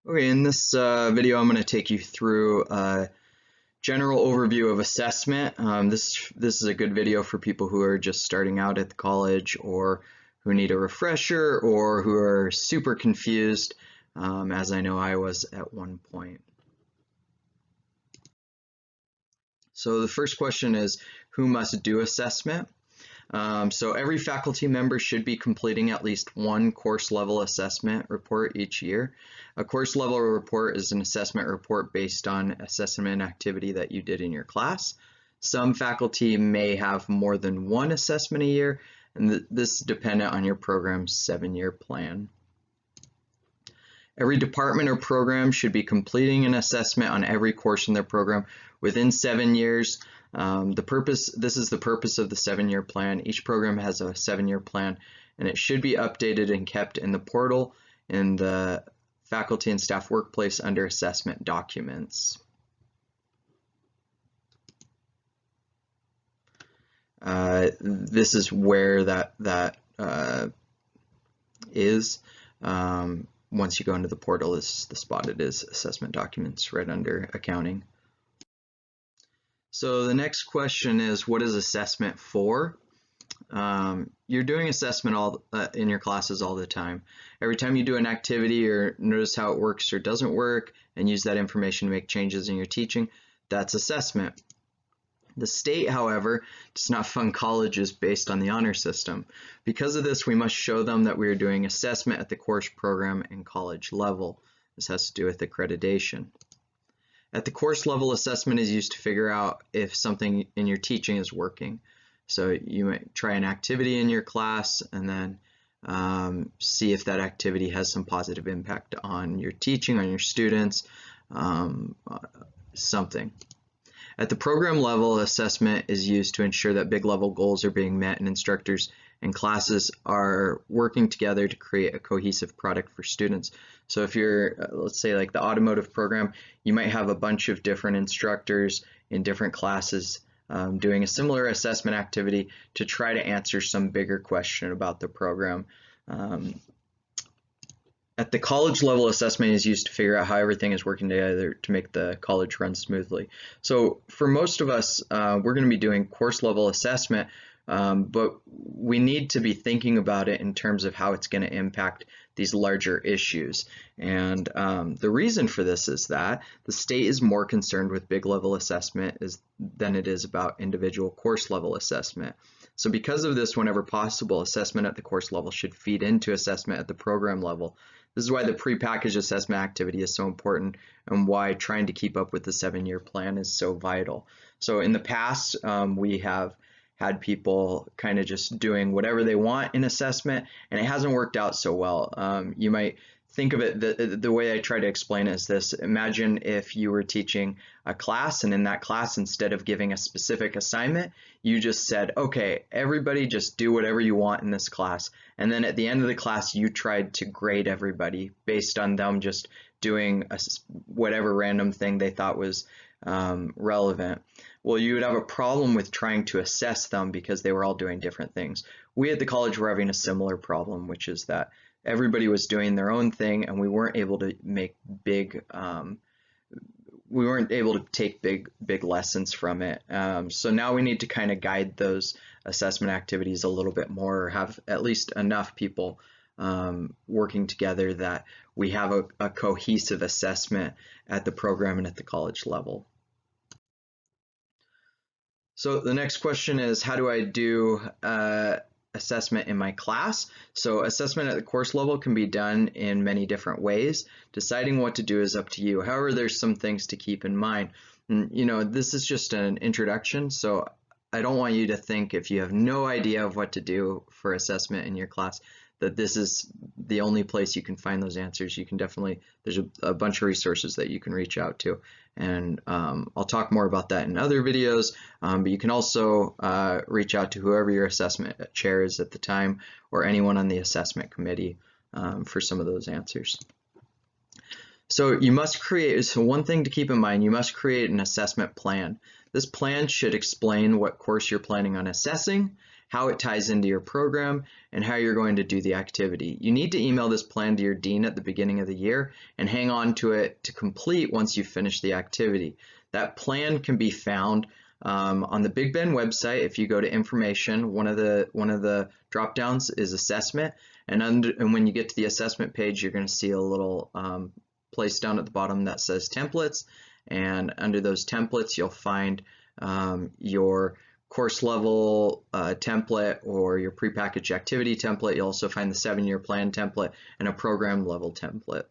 Okay, in this video, I'm going to take you through a general overview of assessment. This is a good video for people who are just starting out at the college or who need a refresher or who are super confused, as I know I was at one point. So the first question is, who must do assessment? So every faculty member should be completing at least one course level assessment report each year. A course level report is an assessment report based on assessment activity that you did in your class. Some faculty may have more than one assessment a year, and this is dependent on your program's 7-year plan. Every department or program should be completing an assessment on every course in their program within 7 years. This is the purpose of the 7-year plan. Each program has a 7-year plan, and it should be updated and kept in the portal in the faculty and staff workplace under assessment documents. This is where that is. Once you go into the portal, this is the spot it is, assessment documents, right under accounting. So the next question is, what is assessment for? You're doing assessment in your classes all the time. Every time you do an activity or notice how it works or doesn't work and use that information to make changes in your teaching, that's assessment. The state, however, does not fund colleges based on the honor system. Because of this, we must show them that we are doing assessment at the course, program, and college level. This has to do with accreditation. At the course level, assessment is used to figure out if something in your teaching is working. So you might try an activity in your class and then see if that activity has some positive impact on your teaching, on your students, something. At the program level, assessment is used to ensure that big level goals are being met and instructors and classes are working together to create a cohesive product for students. So if you're, let's say like the automotive program, you might have a bunch of different instructors in different classes doing a similar assessment activity to try to answer some bigger question about the program. At the college level, assessment is used to figure out how everything is working together to make the college run smoothly. So for most of us, we're going to be doing course level assessment, but we need to be thinking about it in terms of how it's going to impact these larger issues. And the reason for this is that the state is more concerned with big level assessment than it is about individual course level assessment. So because of this, whenever possible, assessment at the course level should feed into assessment at the program level. This is why the prepackaged assessment activity is so important and why trying to keep up with the 7-year plan is so vital. So in the past, we have had people kind of just doing whatever they want in assessment, and it hasn't worked out so well. You might think of it, the way I try to explain it is this. Imagine if you were teaching a class, and in that class, instead of giving a specific assignment, you just said, okay, everybody just do whatever you want in this class. And then at the end of the class, you tried to grade everybody based on them just doing whatever random thing they thought was relevant. Well, you would have a problem with trying to assess them because they were all doing different things. We at the college were having a similar problem, which is that everybody was doing their own thing and we weren't able to make we weren't able to take big lessons from it. So now we need to kind of guide those assessment activities a little bit more, or have at least enough people working together that we have a cohesive assessment at the program and at the college level. So the next question is, how do I do assessment in my class? So assessment at the course level can be done in many different ways. Deciding what to do is up to you. However, there's some things to keep in mind. You know, this is just an introduction, so I don't want you to think, if you have no idea of what to do for assessment in your class, that this is the only place you can find those answers. You can definitely, there's a bunch of resources that you can reach out to, and I'll talk more about that in other videos, but you can also reach out to whoever your assessment chair is at the time, or anyone on the assessment committee for some of those answers. So you must create, so one thing to keep in mind, you must create an assessment plan. This plan should explain what course you're planning on assessing how it ties into your program, and how you're going to do the activity. You need to email this plan to your dean at the beginning of the year and hang on to it to complete once you finish the activity. That plan can be found on the Big Bend website. If you go to information, one of the drop downs is assessment, and when you get to the assessment page, you're going to see a little place down at the bottom that says templates, and under those templates you'll find your course level template or your prepackaged activity template. You'll also find the 7-year plan template and a program level template.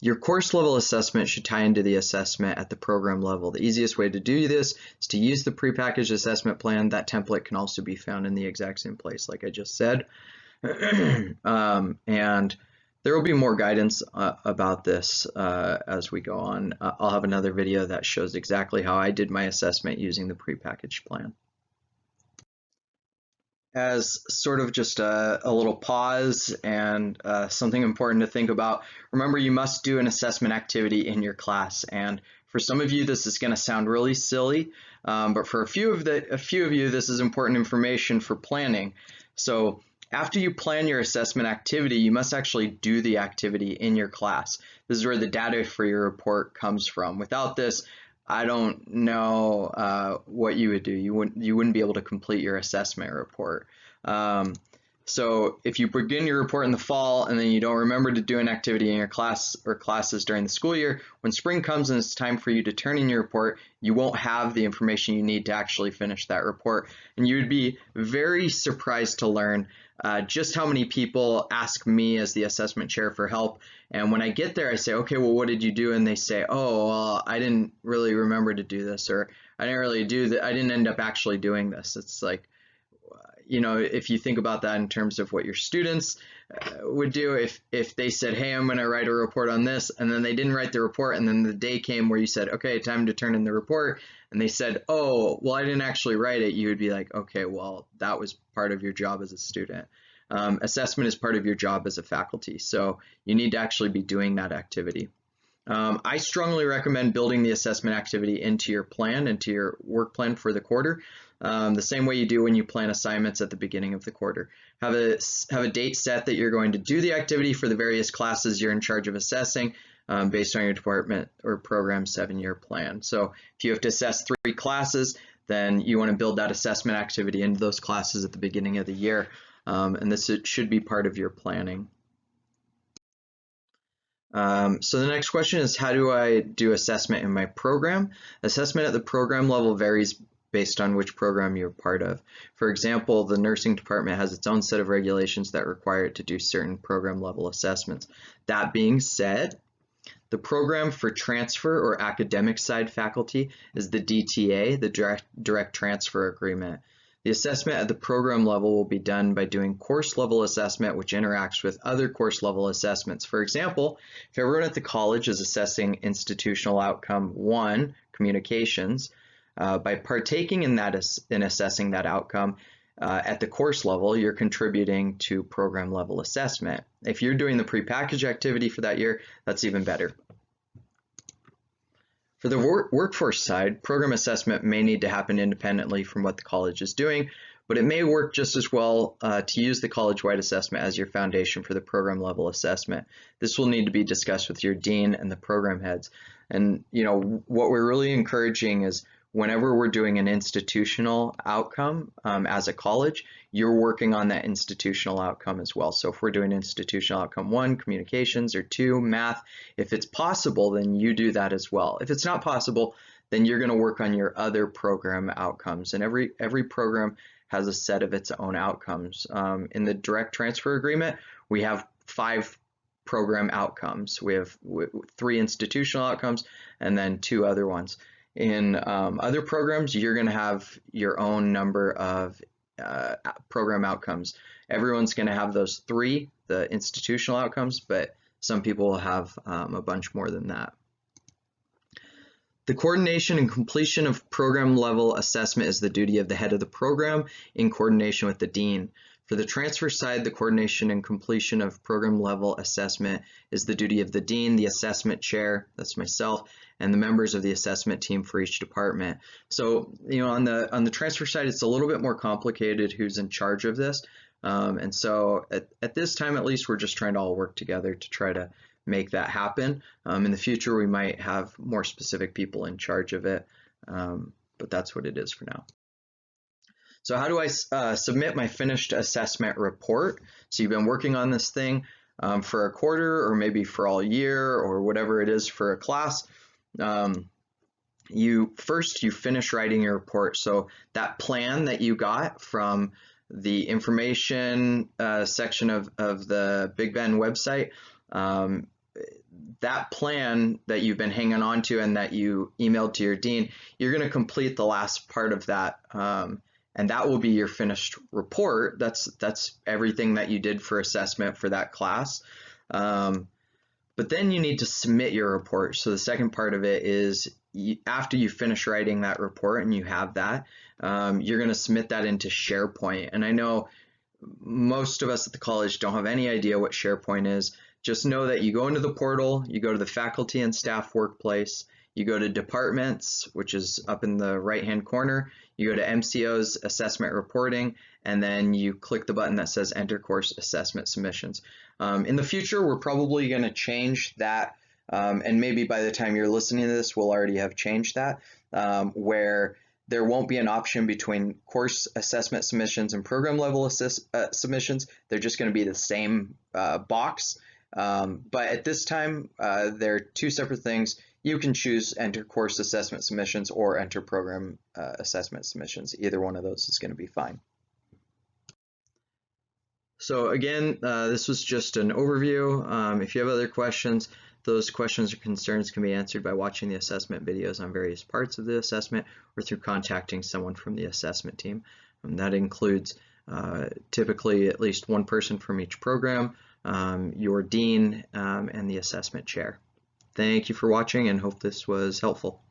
Your course level assessment should tie into the assessment at the program level. The easiest way to do this is to use the prepackaged assessment plan. That template can also be found in the exact same place like I just said. And there will be more guidance about this as we go on. I'll have another video that shows exactly how I did my assessment using the prepackaged plan. As sort of just a little pause and something important to think about, remember you must do an assessment activity in your class. And for some of you this is going to sound really silly, but for a few of you this is important information for planning. So after you plan your assessment activity, you must actually do the activity in your class. This is where the data for your report comes from. Without this, I don't know what you would do. You wouldn't be able to complete your assessment report. So if you begin your report in the fall and then you don't remember to do an activity in your class or classes during the school year, when spring comes and it's time for you to turn in your report, you won't have the information you need to actually finish that report. And you would be very surprised to learn just how many people ask me as the assessment chair for help. And when I get there, I say, okay, well, what did you do? And they say, oh, well, I didn't really remember to do this, or I didn't really do that. I didn't end up actually doing this. It's like, you know, if you think about that in terms of what your students would do, if they said, hey, I'm going to write a report on this, and then they didn't write the report, and then the day came where you said, okay, time to turn in the report, and they said, oh, well, I didn't actually write it, you would be like, okay, well, that was part of your job as a student. Assessment is part of your job as a faculty, so you need to actually be doing that activity. I strongly recommend building the assessment activity into your plan, into your work plan for the quarter, the same way you do when you plan assignments at the beginning of the quarter. Have a date set that you're going to do the activity for the various classes you're in charge of assessing based on your department or program 7-year plan. So if you have to assess 3 classes, then you want to build that assessment activity into those classes at the beginning of the year, and this should be part of your planning. So the next question is, how do I do assessment in my program? Assessment at the program level varies based on which program you're part of. For example, the nursing department has its own set of regulations that require it to do certain program level assessments. That being said, the program for transfer or academic side faculty is the DTA, the direct transfer agreement. The assessment at the program level will be done by doing course level assessment, which interacts with other course level assessments. For example, if everyone at the college is assessing institutional outcome 1, communications, by partaking in assessing that outcome at the course level, you're contributing to program level assessment. If you're doing the prepackaged activity for that year, that's even better. For the workforce side, program assessment may need to happen independently from what the college is doing, but it may work just as well to use the college-wide assessment as your foundation for the program level assessment. This will need to be discussed with your dean and the program heads. And you know, what we're really encouraging is whenever we're doing an institutional outcome as a college, you're working on that institutional outcome as well. So if we're doing institutional outcome 1, communications, or 2, math, if it's possible, then you do that as well. If it's not possible, then you're going to work on your other program outcomes. And every program has a set of its own outcomes. In the direct transfer agreement, we have 5 program outcomes. We have 3 institutional outcomes and then 2 other ones. In other programs, you're going to have your own number of program outcomes. Everyone's going to have those 3, the institutional outcomes, but some people will have a bunch more than that. The coordination and completion of program level assessment is the duty of the head of the program in coordination with the dean. For the transfer side, the coordination and completion of program level assessment is the duty of the dean, the assessment chair, that's myself, and the members of the assessment team for each department. So, on the transfer side, it's a little bit more complicated who's in charge of this. And so at this time, at least, we're just trying to all work together to try to make that happen. In the future, we might have more specific people in charge of it, but that's what it is for now. So how do I submit my finished assessment report? So you've been working on this thing for a quarter or maybe for all year or whatever it is for a class. You finish writing your report. So that plan that you got from the information section of the Big Bend website, that plan that you've been hanging on to and that you emailed to your dean, you're going to complete the last part of that. And that will be your finished report. That's everything that you did for assessment for that class. But then you need to submit your report. So the second part of it is after you finish writing that report and you have that, you're going to submit that into SharePoint. And I know most of us at the college don't have any idea what SharePoint is. Just know that you go into the portal, you go to the faculty and staff workplace, you go to departments, which is up in the right-hand corner. You go to MCO's assessment reporting, and then you click the button that says enter course assessment submissions. In the future, we're probably going to change that, and maybe by the time you're listening to this, we'll already have changed that, where there won't be an option between course assessment submissions and program level submissions. They're just going to be the same box. But at this time, they're two separate things. You can choose enter course assessment submissions or enter program assessment submissions. Either one of those is going to be fine. So again, this was just an overview. If you have other questions, those questions or concerns can be answered by watching the assessment videos on various parts of the assessment or through contacting someone from the assessment team. That includes typically at least one person from each program, your dean, and the assessment chair. Thank you for watching and hope this was helpful.